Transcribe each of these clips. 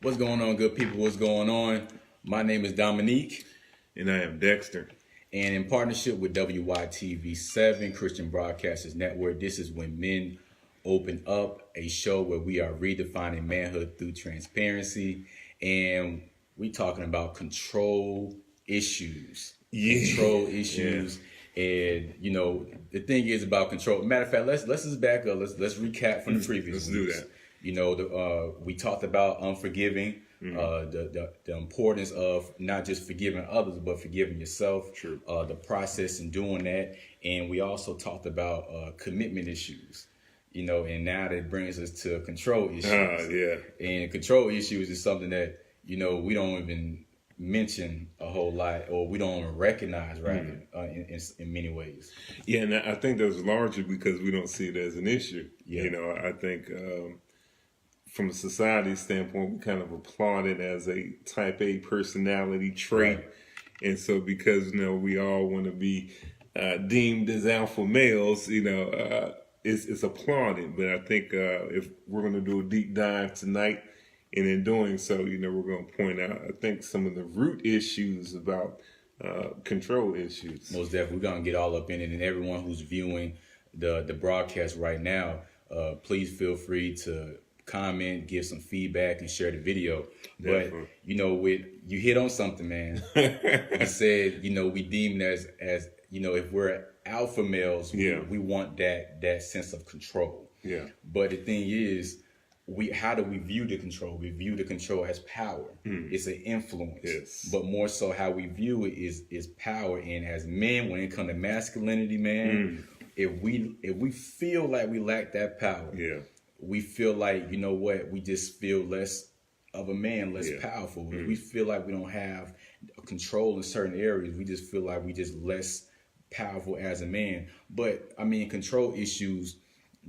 What's going on, good people? What's going on? My name is Dominique, And I am Dexter. and in partnership with WYTV7 Christian Broadcasters Network, this is When Men Open Up, a show where we are redefining manhood through transparency, and we talking about control issues. Control issues. And the thing is about control. Matter of fact, let's just back up. Let's recap from the previous. Let's do that. We talked about unforgiving, the importance of not just forgiving others but forgiving yourself. True. The process in doing that, and we also talked about commitment issues. And now that brings us to control issues. And control issues is something that we don't even mention a whole lot, or we don't even recognize, rather, in many ways. Yeah, and I think that's largely because we don't see it as an issue. Yeah. I think from a society standpoint, we kind of applaud it as a type A personality trait. Right. And so because, we all want to be deemed as alpha males, it's applauded. But I think if we're going to do a deep dive tonight, and in doing so, we're going to point out, I think, some of the root issues about control issues. Most definitely. We're going to get all up in it. And everyone who's viewing the broadcast right now, please feel free to comment, give some feedback, and share the video. Definitely. But, you hit on something, man. You said, we deem it as if we're alpha males, we want that sense of control. Yeah. But the thing is, how do we view the control? We view the control as power. It's an influence. Yes. But more so how we view it is power. And as men, when it comes to masculinity, man, if we feel like we lack that power, we feel like, we just feel less of a man, less powerful. If we feel like we don't have control in certain areas, we just feel like we just less powerful as a man. But control issues,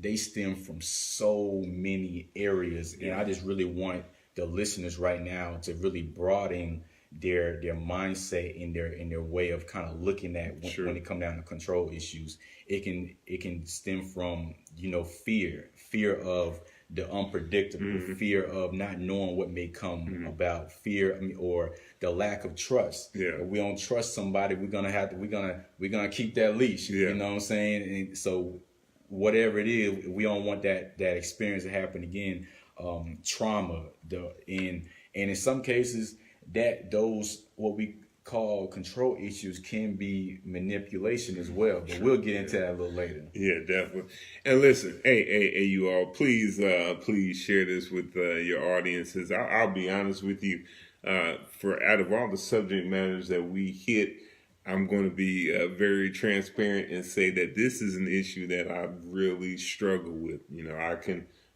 they stem from so many areas, and I just really want the listeners right now to really broaden their mindset and their way of kind of looking at when it comes down to control issues. It can stem from fear of the unpredictable, fear of not knowing what may come about, fear or the lack of trust. If we don't trust somebody, we're gonna keep that leash. You know what I'm saying? And so whatever it is, we don't want that experience to happen again. Trauma, and in some cases, those what we call control issues can be manipulation as well. But we'll get into that a little later. Yeah, definitely. And listen, hey, you all, please share this with your audiences. I'll be honest with you. For out of all the subject matters that we hit, I'm going to be very transparent and say that this is an issue that I really struggle with.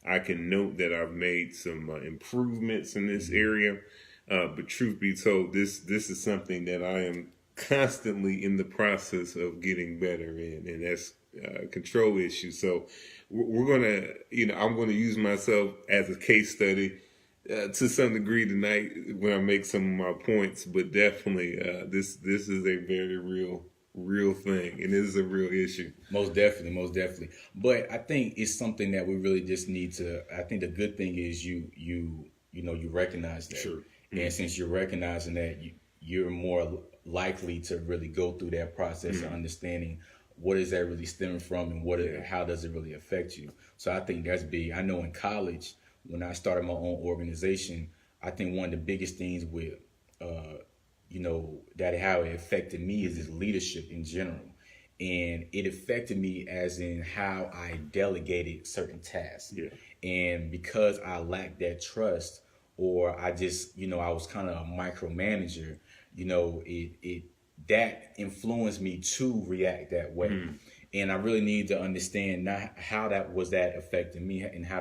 I can note that I've made some improvements in this area, but truth be told, this is something that I am constantly in the process of getting better in, and that's control issues. So we're gonna, I'm going to use myself as a case study. To some degree tonight when I make some of my points, but definitely this is a very real thing, and it is a real issue. Most definitely. But I think it's something that we really just need to. I think the good thing is you recognize that, and since you're recognizing that, you're more likely to really go through that process of understanding what is that really stemming from, and how does it really affect you. So I think that's big. I know in college, when I started my own organization, I think one of the biggest things with, that how it affected me is leadership in general. And it affected me as in how I delegated certain tasks. And because I lacked that trust, or I just, I was kind of a micromanager, that influenced me to react that way. And I really need to understand not how that was affecting me, and how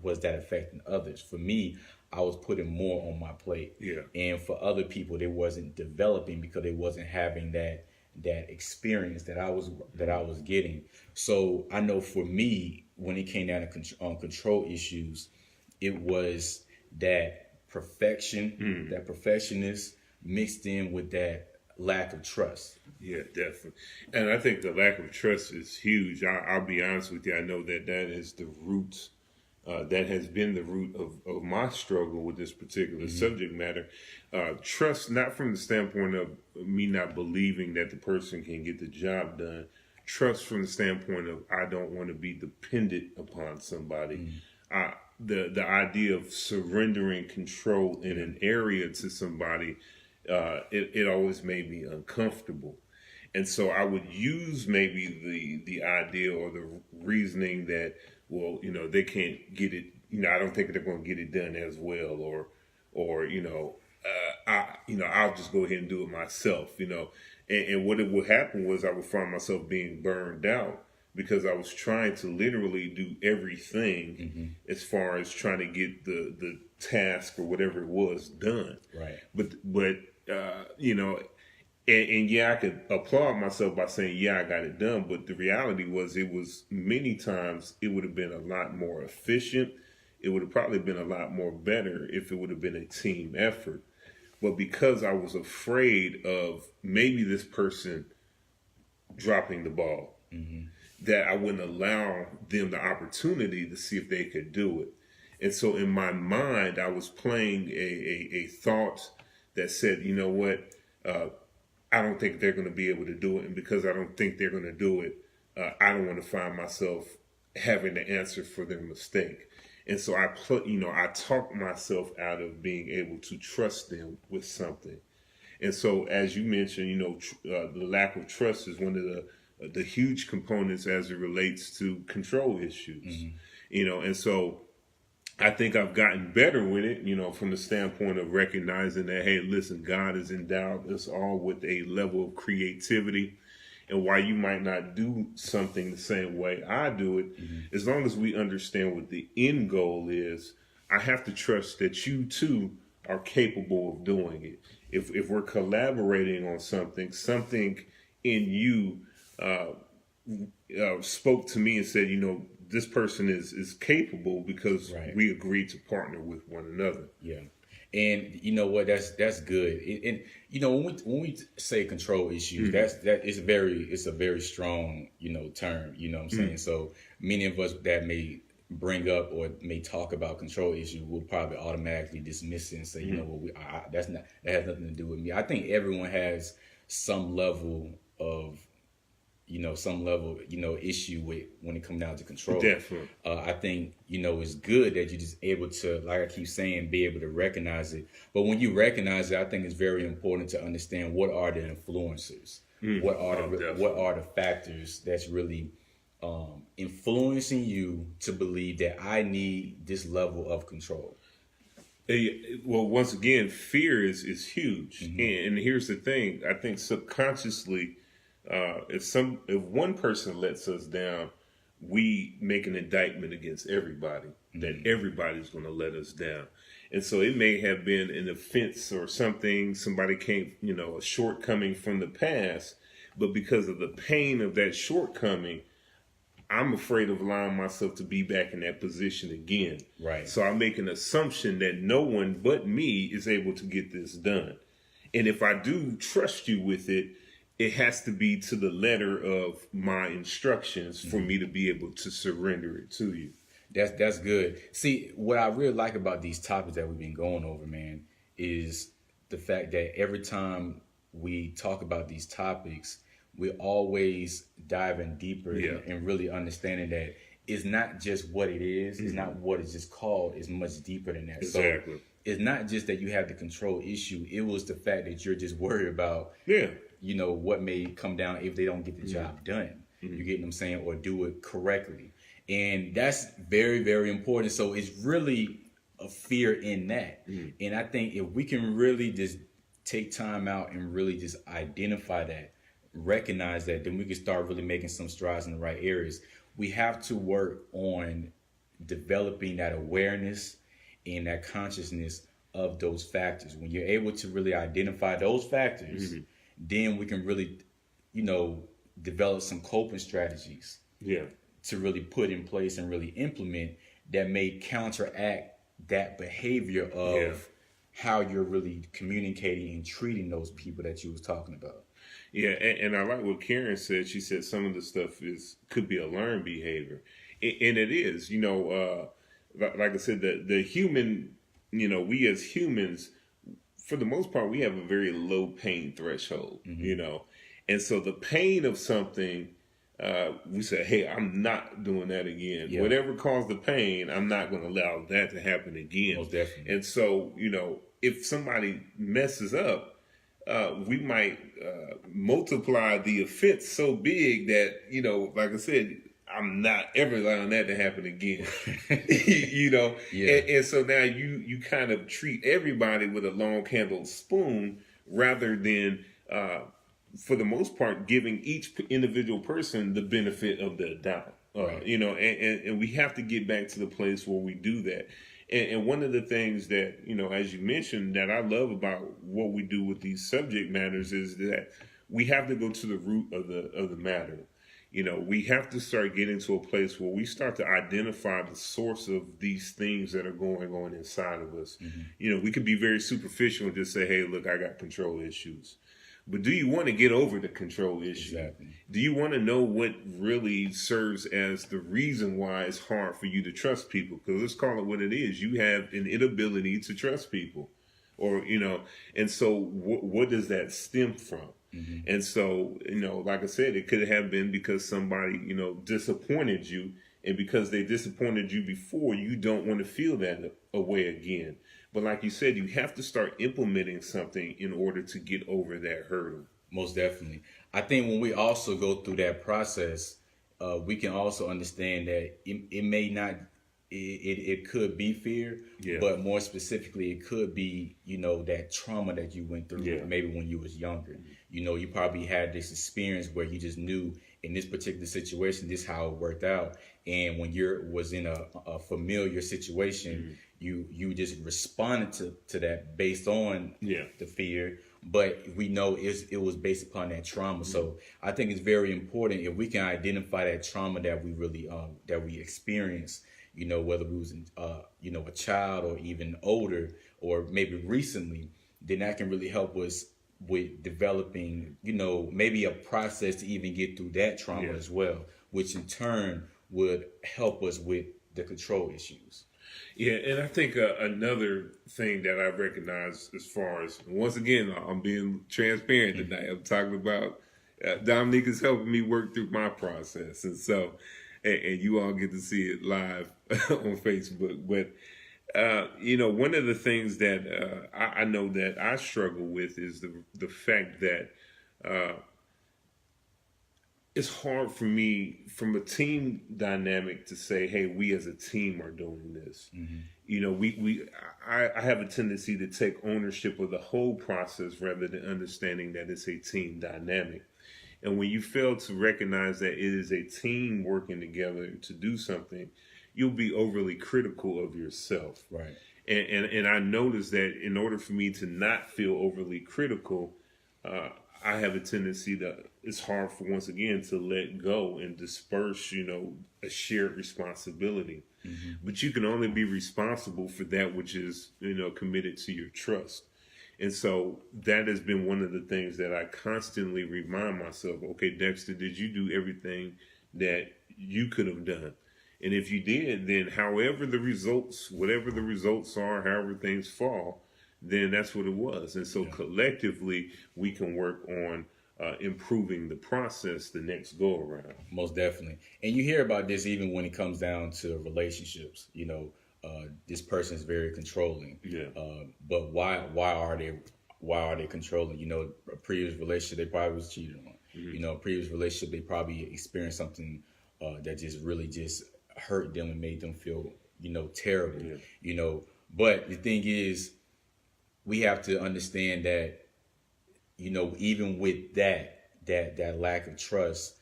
was that affecting others. For me, I was putting more on my plate. And for other people, they wasn't developing because they wasn't having that experience that I was getting. So I know for me, when it came down to control issues, it was that perfection, that perfectionist mixed in with that lack of trust. Yeah, definitely. And I think the lack of trust is huge. I'll be honest with you. I know that is the root that has been the root of my struggle with this particular subject matter. Trust, not from the standpoint of me not believing that the person can get the job done. Trust from the standpoint of I don't want to be dependent upon somebody. The idea of surrendering control in an area to somebody, it always made me uncomfortable. And so I would use maybe the idea or the reasoning that, well, they can't get it. I don't think they're going to get it done as well, or I'll just go ahead and do it myself. And what it would happen was I would find myself being burned out because I was trying to literally do everything as far as trying to get the task or whatever it was done. Right. But And yeah, I could applaud myself by saying, yeah, I got it done. But the reality was many times it would have been a lot more efficient. It would have probably been a lot more better if it would have been a team effort. But because I was afraid of maybe this person dropping the ball, that I wouldn't allow them the opportunity to see if they could do it. And so in my mind, I was playing a thought that said, you know what, I don't think they're going to be able to do it. And because I don't think they're going to do it, I don't want to find myself having to answer for their mistake. And so I talked myself out of being able to trust them with something. And so, as you mentioned, the lack of trust is one of the huge components as it relates to control issues. And so I think I've gotten better with it, from the standpoint of recognizing that, hey, listen, God has endowed us all with a level of creativity. And while you might not do something the same way I do it, as long as we understand what the end goal is, I have to trust that you too are capable of doing it. If we're collaborating on something in you spoke to me and said, this person is capable because we agreed to partner with one another. Yeah. And you know what? That's good. And when we say control issues, it's a very strong term. You know what I'm saying? So many of us that may bring up or may talk about control issues will probably automatically dismiss it and say, that has nothing to do with me. I think everyone has some level of issue with when it comes down to control. Definitely. I think, it's good that you're just able to, like I keep saying, be able to recognize it. But when you recognize it, I think it's very important to understand what are the influencers, what are the factors that's really influencing you to believe that I need this level of control. Well, once again, fear is huge. And here's the thing. I think subconsciously, if one person lets us down, we make an indictment against everybody, that everybody's going to let us down. And so it may have been an offense or something, somebody came, a shortcoming from the past, but because of the pain of that shortcoming, I'm afraid of allowing myself to be back in that position again. Right. So I make an assumption that no one but me is able to get this done. And if I do trust you with it, it has to be to the letter of my instructions for me to be able to surrender it to you. That's good. See, what I really like about these topics that we've been going over, man, is the fact that every time we talk about these topics, we're always diving deeper and really understanding that it's not just what it is. It's not what it's just called. It's much deeper than that. Exactly. So it's not just that you have the control issue. It was the fact that you're just worried about what may come down if they don't get the job done. You get what I'm saying? Or do it correctly. And that's very, very important. So it's really a fear in that. And I think if we can really just take time out and really just identify that, recognize that, then we can start really making some strides in the right areas. We have to work on developing that awareness and that consciousness of those factors. When you're able to really identify those factors, then we can really, develop some coping strategies to really put in place and really implement that may counteract that behavior of how you're really communicating and treating those people that you was talking about. Yeah, and I like what Karen said. She said some of the stuff could be a learned behavior. And it is, like I said, the human, we as humans, for the most part, we have a very low pain threshold, and so the pain of something, we say, hey, I'm not doing that again. Yeah. Whatever caused the pain, I'm not going to allow that to happen again. Most definitely. And so, if somebody messes up, we might multiply the offense so big that, like I said, I'm not ever allowing that to happen again. Yeah. And so now you kind of treat everybody with a long-handled spoon rather than, for the most part, giving each individual person the benefit of the doubt. Right. And we have to get back to the place where we do that. And one of the things that, as you mentioned, that I love about what we do with these subject matters is that we have to go to the root of the matter. We have to start getting to a place where we start to identify the source of these things that are going on inside of us. Mm-hmm. We could be very superficial and just say, hey, look, I got control issues. But do you want to get over the control issue? Exactly. Do you want to know what really serves as the reason why it's hard for you to trust people? Because let's call it what it is. You have an inability to trust people. And so what does that stem from? Mm-hmm. And so, like I said, it could have been because somebody, disappointed you. And because they disappointed you before, you don't want to feel that way again. But like you said, you have to start implementing something in order to get over that hurdle. Most definitely. I think when we also go through that process, we can also understand that it may not, it could be fear, but more specifically, it could be, that trauma that you went through, maybe when you was younger. You probably had this experience where you just knew in this particular situation, this is how it worked out. And when was in a familiar situation, you just responded to that based on the fear. But we know it was based upon that trauma. So I think it's very important if we can identify that trauma that we really that we experienced, whether we was a child or even older or maybe recently, then that can really help us with developing, maybe a process to even get through that trauma as well, which in turn would help us with the control issues. Yeah, and I think another thing that I recognize as far as, once again, I'm being transparent tonight. I'm talking about Dominique is helping me work through my process. And so, and you all get to see it live on Facebook. But, one of the things that I know that I struggle with is the fact that it's hard for me from a team dynamic to say, hey, we as a team are doing this. Mm-hmm. I have a tendency to take ownership of the whole process rather than understanding that it's a team dynamic. And when you fail to recognize that it is a team working together to do something, you'll be overly critical of yourself. Right. And I noticed that in order for me to not feel overly critical, I have a tendency it's hard for, once again, to let go and disperse, a shared responsibility. Mm-hmm. But you can only be responsible for that which is, committed to your trust. And so that has been one of the things that I constantly remind myself, okay, Dexter, did you do everything that you could have done? And if you did, then whatever the results are, however things fall, then that's what it was. And so collectively, we can work on improving the process the next go around. Most definitely. And you hear about this even when it comes down to relationships. This person is very controlling. Yeah. But why are they controlling? A previous relationship they probably was cheated on. Mm-hmm. A previous relationship they probably experienced something that just really just hurt them and made them feel terrible. Yeah. But the thing is, we have to understand that, even with that lack of trust,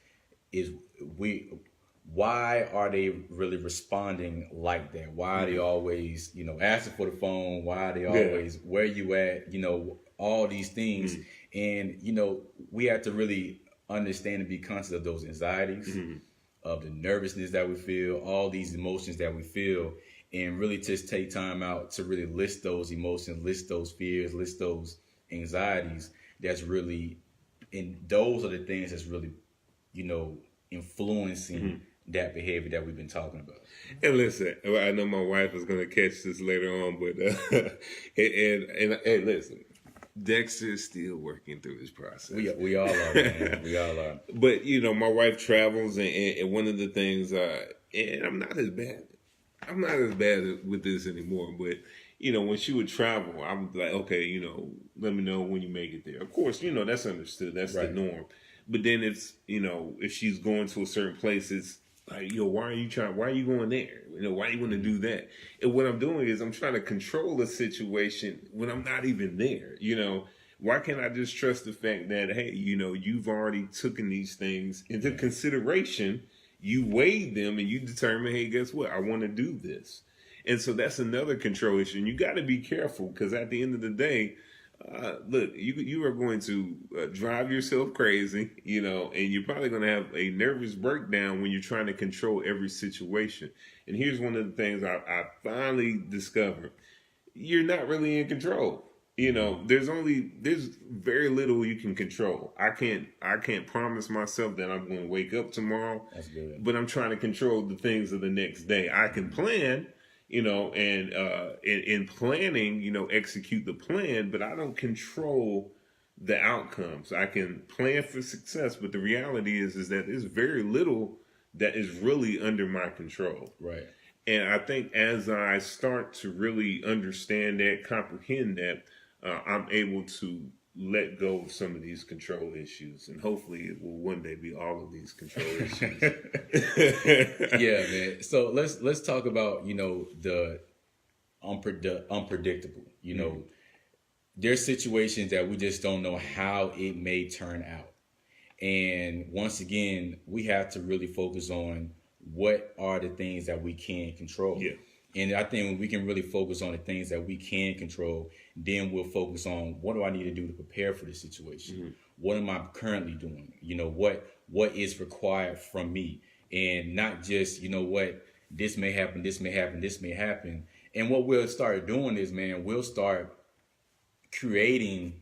why are they really responding like that? Why are they always, asking for the phone? Why are they always, where you at? All these things. Mm-hmm. And, we have to really understand and be conscious of those anxieties, of the nervousness that we feel, all these emotions that we feel, and really just take time out to really list those emotions, list those fears, list those anxieties. That's really, and those are the things that's really, influencing that behavior that we've been talking about. And listen, I know my wife is going to catch this later on, but and listen, Dexter is still working through his process. We all are, man. We all are. But my wife travels, and one of the things, and I'm not as bad. I'm not as bad with this anymore. But when she would travel, I'm like, okay, let me know when you make it there. Of course, that's understood. That's right. The norm. But then it's if she's going to a certain place, it's like, why are you going there? Why you want to do that? And what I'm doing is I'm trying to control the situation when I'm not even there. Why can't I just trust the fact that, hey, you've already taken these things into consideration, you weighed them, and you determine, hey, guess what? I want to do this. And so that's another control issue. And you got to be careful, because at the end of the day, look, you are going to drive yourself crazy, and you're probably going to have a nervous breakdown when you're trying to control every situation. And here's one of the things I finally discovered. You're not really in control. There's very little you can control. I can't promise myself that I'm going to wake up tomorrow. That's good. But I'm trying to control the things of the next day. I can plan, and in planning, execute the plan, but I don't control the outcomes. I can plan for success, but the reality is that there's very little that is really under my control. Right. And I think as I start to really understand that, comprehend that, I'm able to let go of some of these control issues, and hopefully it will one day be all of these control issues. Yeah, man. So let's talk about the unpredictable. There's situations that we just don't know how it may turn out, and once again, we have to really focus on what are the things that we can control. Yeah. And I think when we can really focus on the things that we can control, then we'll focus on what do I need to do to prepare for the situation? Mm-hmm. What am I currently doing? What is required from me? And not just, this may happen, this may happen, this may happen. And what we'll start doing is, man, we'll start creating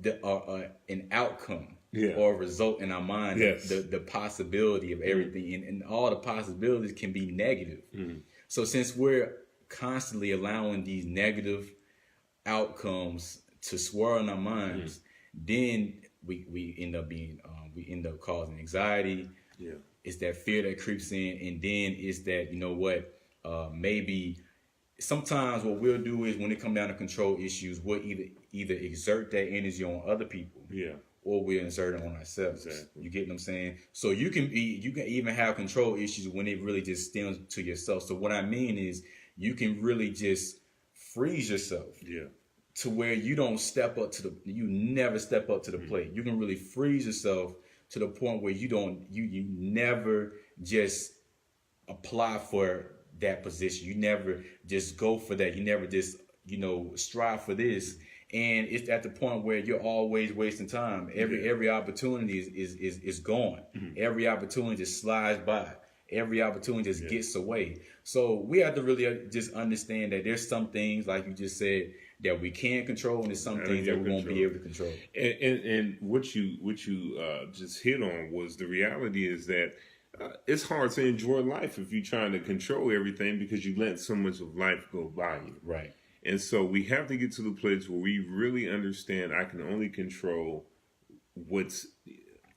an outcome. Yeah. Or a result in our mind. Yes. The possibility of everything. And all the possibilities can be negative. Mm-hmm. So since we're constantly allowing these negative outcomes to swirl in our minds, then we end up being causing anxiety. Yeah. It's that fear that creeps in, and then it's that maybe sometimes what we'll do is when it comes down to control issues, we'll either exert that energy on other people. Yeah. Or we insert it on ourselves. Exactly. You get what I'm saying? So you can even have control issues when it really just stems to yourself. So what I mean is you can really just freeze yourself. Yeah. To where you don't you never step up to the plate. You can really freeze yourself to the point where you never just apply for that position. You never just go for that. You never just, strive for this. And it's at the point where you're always wasting time. Every opportunity is gone. Mm-hmm. Every opportunity just slides by. Every opportunity just gets away. So we have to really just understand that there's some things, like you just said, that we can control, and there's some things that we won't be able to control. And what you just hit on was the reality is that it's hard to enjoy life if you're trying to control everything because you let so much of life go by you. Right. And so we have to get to the place where we really understand I can only control what's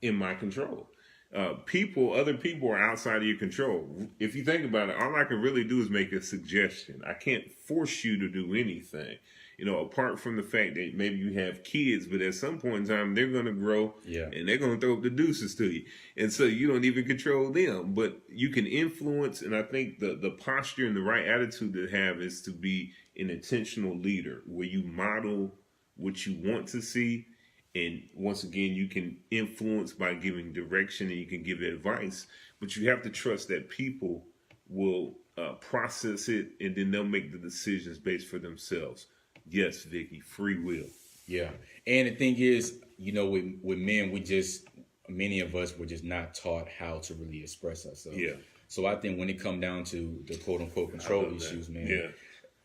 in my control. Other people are outside of your control. If you think about it, all I can really do is make a suggestion. I can't force you to do anything. Apart from the fact that maybe you have kids, but at some point in time, they're going to grow and they're going to throw up the deuces to you. And so you don't even control them, but you can influence. And I think the posture and the right attitude to have is to be an intentional leader where you model what you want to see. And once again, you can influence by giving direction and you can give advice, but you have to trust that people will process it and then they'll make the decisions based for themselves. Yes, Vicky, free will. Yeah. And the thing is, with men, many of us were just not taught how to really express ourselves. Yeah. So I think when it comes down to the quote unquote control issues, man,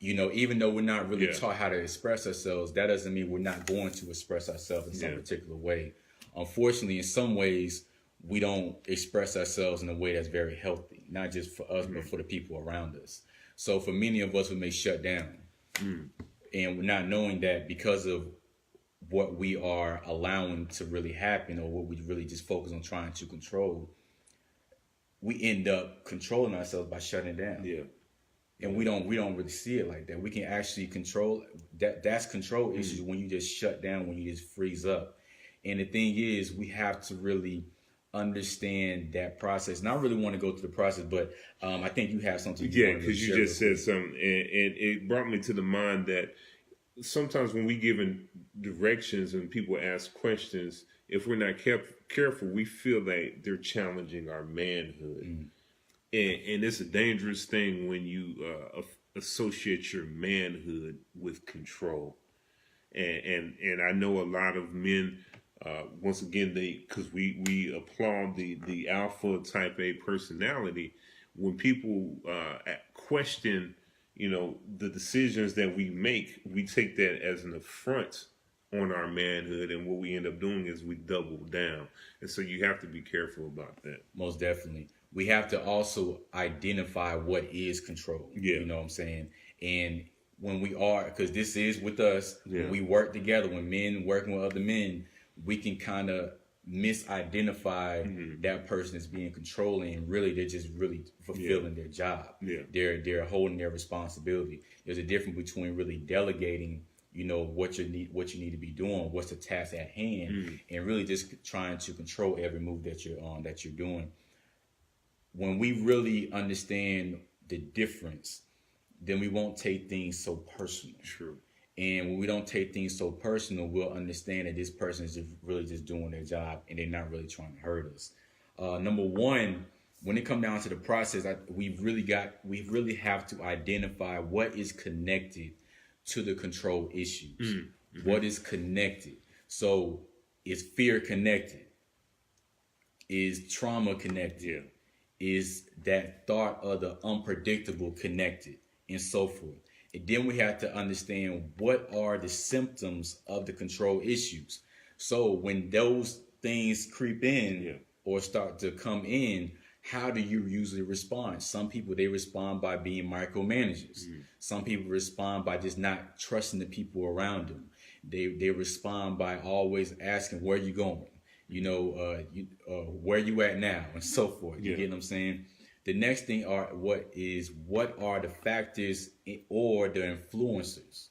even though we're not really taught how to express ourselves, that doesn't mean we're not going to express ourselves in some particular way. Unfortunately, in some ways, we don't express ourselves in a way that's very healthy, not just for us, but for the people around us. So for many of us, we may shut down, and we're not knowing that because of what we are allowing to really happen, or what we really just focus on trying to control, we end up controlling ourselves by shutting down. Yeah. And we don't really see it like that. We can actually control that. That's control issues when you just shut down, when you just freeze up. And the thing is, we have to really understand that process. And I really want to go through the process, but I think you have something. Yeah, because you just said something, and it brought me to the mind that sometimes when we given directions and people ask questions, if we're not careful, we feel like they're challenging our manhood. And it's a dangerous thing when you associate your manhood with control. And I know a lot of men, once again, because we applaud the alpha type A personality. When people question, the decisions that we make, we take that as an affront on our manhood, and what we end up doing is we double down. And so you have to be careful about that. Most definitely. We have to also identify what is control. Yeah. You know what I'm saying? And when we are, because this is with us, when we work together, when men working with other men, we can kind of misidentify that person as being controlling, and really they're just really fulfilling their job. Yeah. They're holding their responsibility. There's a difference between really delegating, what you need to be doing, what's the task at hand, and really just trying to control every move that you're doing. When we really understand the difference, then we won't take things so personal. True. And when we don't take things so personal, we'll understand that this person is just doing their job, and they're not really trying to hurt us. Number one, when it comes down to the process, we really have to identify what is connected to the control issues. What is connected? So is fear connected? Is trauma connected? Yeah. Is that thought of the unpredictable connected, and so forth. And then we have to understand what are the symptoms of the control issues. So when those things creep in or start to come in, how do you usually respond? Some people, they respond by being micromanagers. Some people respond by just not trusting the people around them. They respond by always asking, where you going? Where you at now, and so forth. You get what I'm saying? The next thing what are the factors or the influencers?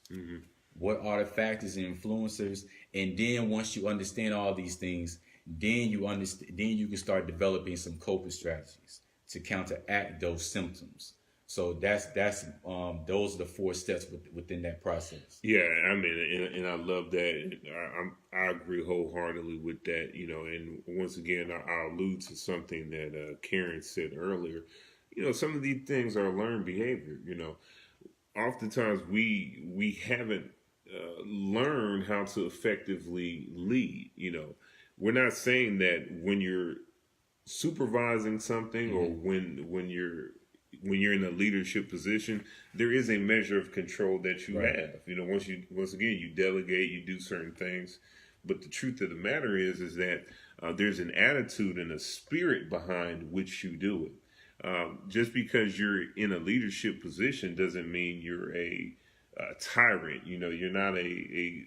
What are the factors and influencers? And then once you understand all these things, then you can start developing some coping strategies to counteract those symptoms. So that's those are the 4 steps within that process. Yeah, I mean, and I love that. I agree wholeheartedly with that. And once again, I'll allude to something that Karen said earlier. Some of these things are learned behavior. Oftentimes we haven't learned how to effectively lead. We're not saying that when you're supervising something or when you're in a leadership position, there is a measure of control that you have. Once again, you delegate, you do certain things. But the truth of the matter is that there's an attitude and a spirit behind which you do it. Just because you're in a leadership position doesn't mean you're a tyrant. You're not a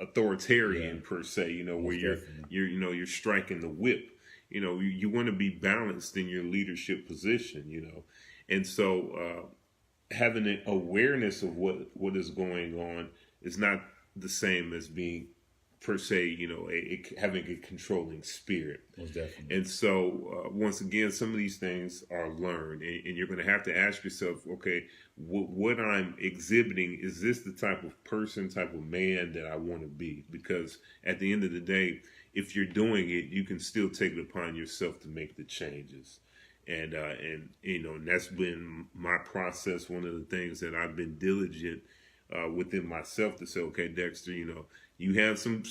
authoritarian per se. Where you're striking the whip. You want to be balanced in your leadership position. And so having an awareness of what is going on is not the same as being per se, having a controlling spirit. Most definitely. And so once again, some of these things are learned, and you're going to have to ask yourself, okay, what I'm exhibiting, is this the type of person, type of man that I want to be? Because at the end of the day, if you're doing it, you can still take it upon yourself to make the changes. And that's been my process. One of the things that I've been diligent within myself to say, okay, Dexter, you have some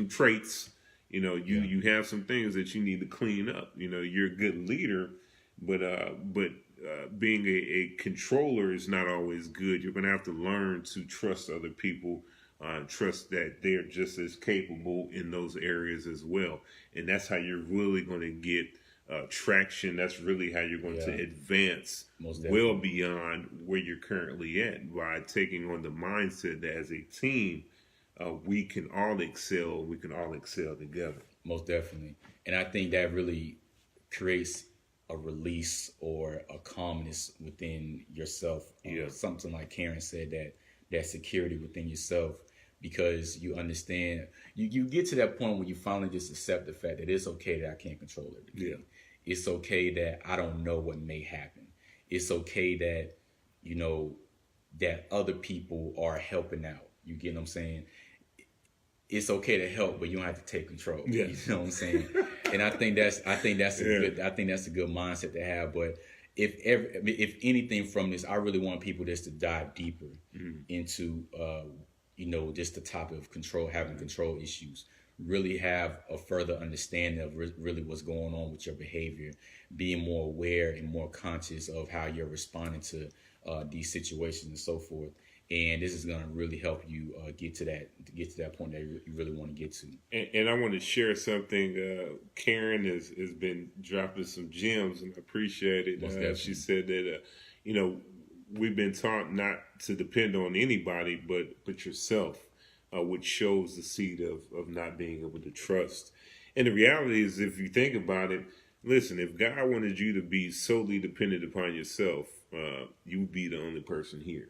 traits, you have some things that you need to clean up. You're a good leader, but being a controller is not always good. You're going to have to learn to trust other people trust that they're just as capable in those areas as well. And that's how you're really going to get traction. That's really how you're going to advance well beyond where you're currently at, by taking on the mindset that as a team, we can all excel. We can all excel together. Most definitely. And I think that really creates a release or a calmness within yourself. Something like Karen said, that security within yourself, because you understand, you get to that point where you finally just accept the fact that it's okay that I can't control everything. Yeah. It's okay that I don't know what may happen. It's okay that, that other people are helping out. You get what I'm saying? It's okay to help, but you don't have to take control. Yeah. You know what I'm saying? And I think that's a good mindset to have. But if anything from this, I really want people just to dive deeper into just the topic of control, having control issues. Really have a further understanding of really what's going on with your behavior, being more aware and more conscious of how you're responding to these situations and so forth. And this is going to really help you get to that point that you really want to get to. And I want to share something. Karen has been dropping some gems, and I appreciate it. She said that we've been taught not to depend on anybody but yourself, which shows the seed of not being able to trust. And the reality is, if you think about it, listen, if God wanted you to be solely dependent upon yourself, you would be the only person here.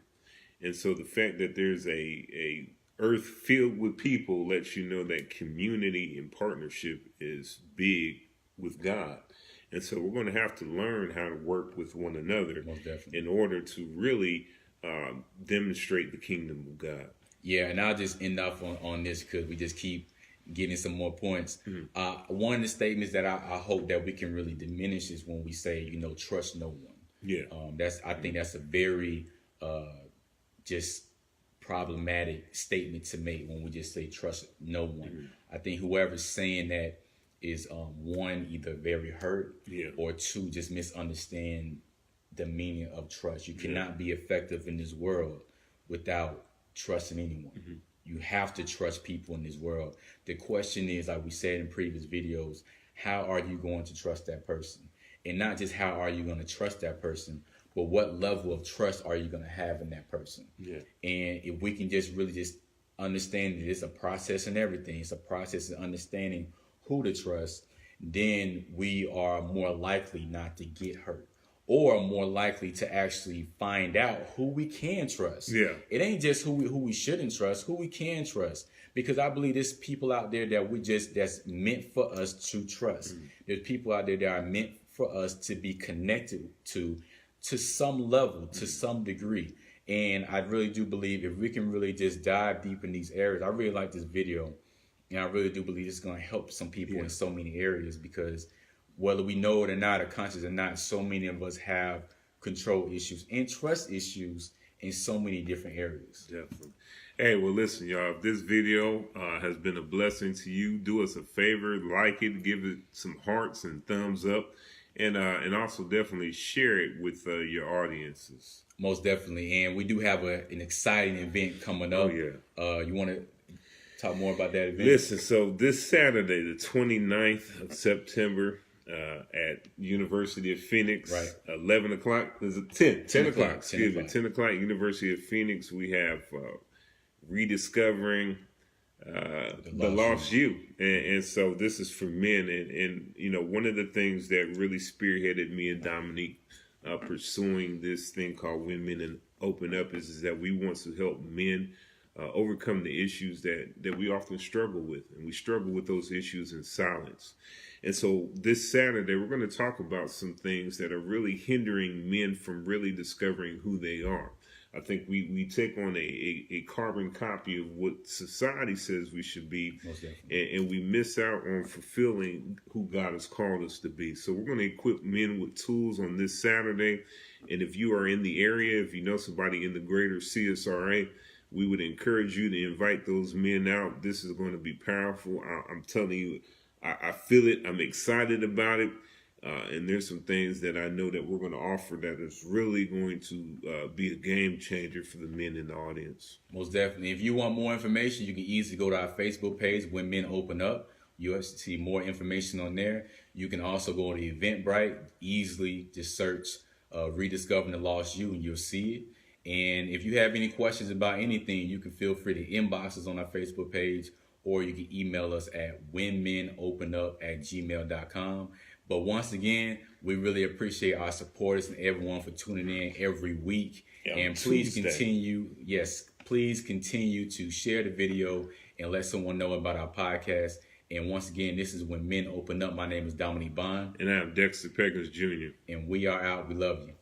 And so the fact that there's a earth filled with people lets you know that community and partnership is big with God. And so we're going to have to learn how to work with one another in order to really demonstrate the kingdom of God. Yeah, and I'll just end off on this because we just keep getting some more points. One of the statements that I hope that we can really diminish is when we say, trust no one. Yeah. I think that's a very just problematic statement to make when we just say trust no one. I think whoever's saying that is one, either very hurt, or two, just misunderstand the meaning of trust. You cannot be effective in this world without trusting anyone. You have to trust people in this world. The question is, like we said in previous videos, how are you going to trust that person? And not just how are you going to trust that person, but what level of trust are you going to have in that person? Yeah. And if we can just really just understand that it's a process and everything, it's a process of understanding who to trust, then we are more likely not to get hurt, or more likely to actually find out who we can trust. Yeah. It ain't just who we shouldn't trust, who we can trust. Because I believe there's people out there that that's meant for us to trust. There's people out there that are meant for us to be connected to some level, to some degree. And I really do believe if we can really just dive deep in these areas, I really like this video. And I really do believe it's going to help some people in so many areas, because whether we know it or not, or conscious or not, so many of us have control issues and trust issues in so many different areas. Definitely. Hey, well, listen, y'all, if this video has been a blessing to you, do us a favor, like it, give it some hearts and thumbs up, and also definitely share it with your audiences. Most definitely. And we do have an exciting event coming up. Oh, yeah. You want to talk more about that event? Listen, so this Saturday, the 29th of September, at University of Phoenix, right. 11 o'clock, is it 10 o'clock, excuse me, 10 o'clock, University of Phoenix, we have Rediscovering the Lost You. And so this is for men. And you know, one of the things that really spearheaded me and Dominique pursuing this thing called When Men Open Up is that we want to help men overcome the issues that we often struggle with. And we struggle with those issues in silence. And so this Saturday, we're going to talk about some things that are really hindering men from really discovering who they are. I think we take on a carbon copy of what society says we should be, and we miss out on fulfilling who God has called us to be. So we're going to equip men with tools on this Saturday. And if you are in the area, if you know somebody in the greater CSRA, we would encourage you to invite those men out. This is going to be powerful. I'm telling you, I feel it. I'm excited about it. And there's some things that I know that we're going to offer that is really going to be a game changer for the men in the audience. Most definitely. If you want more information, you can easily go to our Facebook page, When Men Open Up. You'll see more information on there. You can also go to Eventbrite, easily just search Rediscovering the Lost You, and you'll see it. And if you have any questions about anything, you can feel free to inbox us on our Facebook page, or you can email us at whenmenopenup@gmail.com. But once again, we really appreciate our supporters and everyone for tuning in every week. And please continue to share the video and let someone know about our podcast. And once again, this is When Men Open Up. My name is Dominique Bond. And I'm Dexter Peggins Jr. And we are out. We love you.